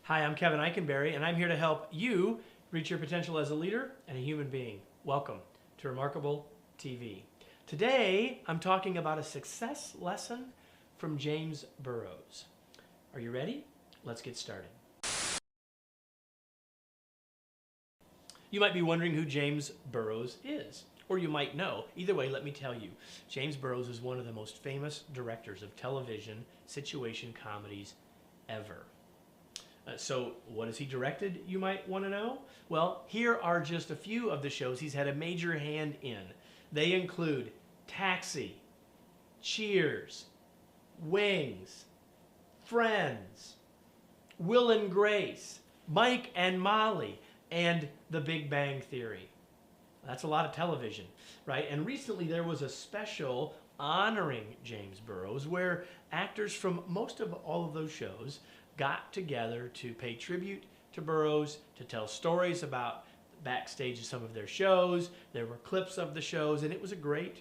Hi, I'm Kevin Eikenberry, and I'm here to help you reach your potential as a leader and a human being. Welcome to Remarkable TV. Today, I'm talking about a success lesson from James Burrows. Are you ready? Let's get started. You might be wondering who James Burrows is, or you might know. Either way, let me tell you. James Burrows is one of the most famous directors of television situation comedies ever. So what has he directed, you might want to know? Well, here are just a few of the shows he's had a major hand in. They include Taxi, Cheers, Wings, Friends, Will and Grace, Mike and Molly, and The Big Bang Theory. That's a lot of television, right? And recently there was a special honoring James Burrows where actors from most of all of those shows got together to pay tribute to Burrows, to tell stories about backstage of some of their shows. There were clips of the shows, and it was a great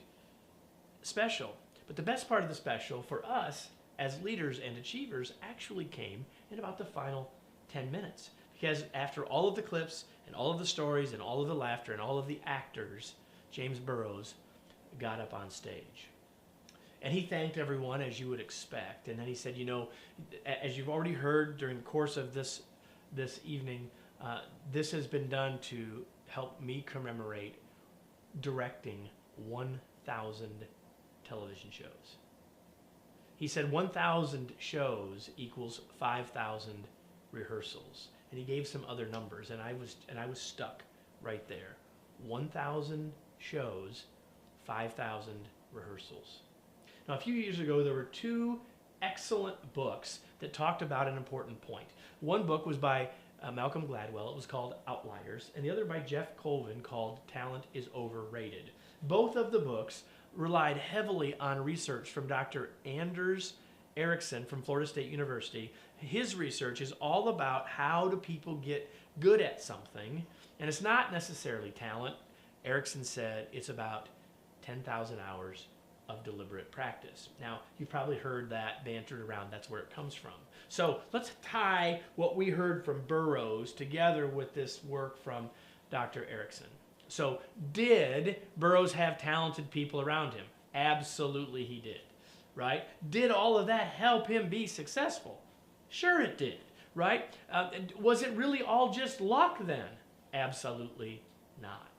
special. But the best part of the special for us as leaders and achievers actually came in about the final 10 minutes. Because after all of the clips and all of the stories and all of the laughter and all of the actors, James Burrows got up on stage. And he thanked everyone, as you would expect. And then he said, you know, as you've already heard during the course of this evening, this has been done to help me commemorate directing 1,000 television shows. He said 1,000 shows equals 5,000 rehearsals. And he gave some other numbers, and I was stuck right there. 1,000 shows, 5,000 rehearsals. Now, a few years ago, there were two excellent books that talked about an important point. One book was by Malcolm Gladwell. It was called Outliers, and the other by Jeff Colvin called Talent is Overrated. Both of the books relied heavily on research from Dr. Anders Ericsson from Florida State University. His research is all about how do people get good at something, and it's not necessarily talent. Ericsson said it's about 10,000 hours of deliberate practice. Now, you've probably heard that bantered around. That's where it comes from. So let's tie what we heard from Burrows together with this work from Dr. Ericsson. So did Burrows have talented people around him? Absolutely he did, right? Did all of that help him be successful? Sure it did, right? Was it really all just luck then? Absolutely not.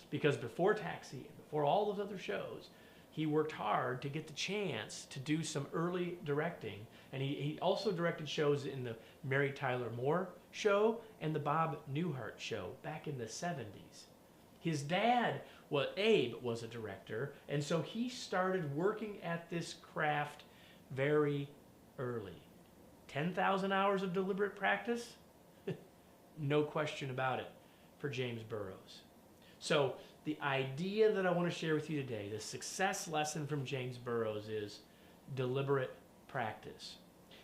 Because before Taxi and before all those other shows, he worked hard to get the chance to do some early directing. And he also directed shows in the Mary Tyler Moore show and the Bob Newhart show back in the 70s. His dad, Abe, was a director, and so he started working at this craft very early. 10,000 hours of deliberate practice? No question about it for James Burrows. So the idea that I want to share with you today, the success lesson from James Burrows, is deliberate practice.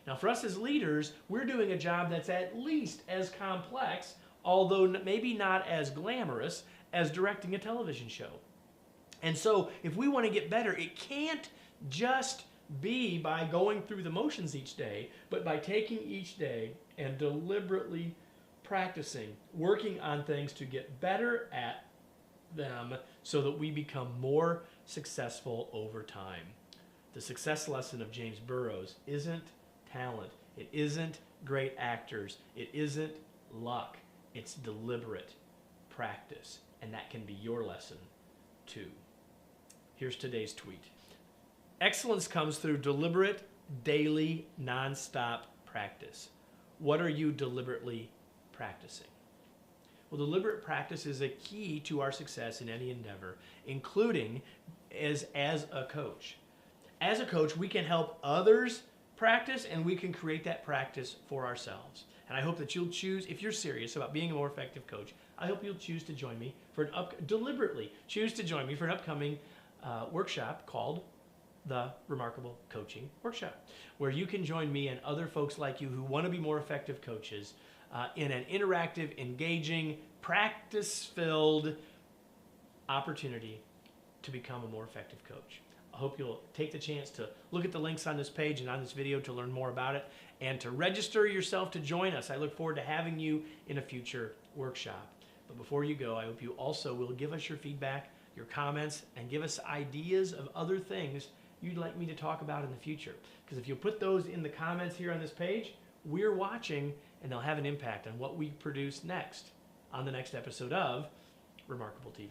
Now, for us as leaders, we're doing a job that's at least as complex, although maybe not as glamorous, as directing a television show. And so if we want to get better, it can't just be by going through the motions each day, but by taking each day and deliberately practicing, working on things to get better at them so that we become more successful over time. The success lesson of James Burrows isn't talent. It isn't great actors. It isn't luck. It's deliberate practice. And that can be your lesson too. Here's today's tweet. Excellence comes through deliberate, daily, nonstop practice. What are you deliberately practicing? Well, deliberate practice is a key to our success in any endeavor, including as a coach. As a coach, we can help others practice, and we can create that practice for ourselves. And I hope that you'll choose, if you're serious about being a more effective coach, I hope you'll choose to join me for deliberately choose to join me for an upcoming workshop called the Remarkable Coaching Workshop, where you can join me and other folks like you who want to be more effective coaches in an interactive, engaging, practice-filled opportunity to become a more effective coach. I hope you'll take the chance to look at the links on this page and on this video to learn more about it and to register yourself to join us. I look forward to having you in a future workshop. But before you go, I hope you also will give us your feedback, your comments, and give us ideas of other things you'd like me to talk about in the future. Because if you put those in the comments here on this page, we're watching and they'll have an impact on what we produce next on the next episode of Remarkable TV.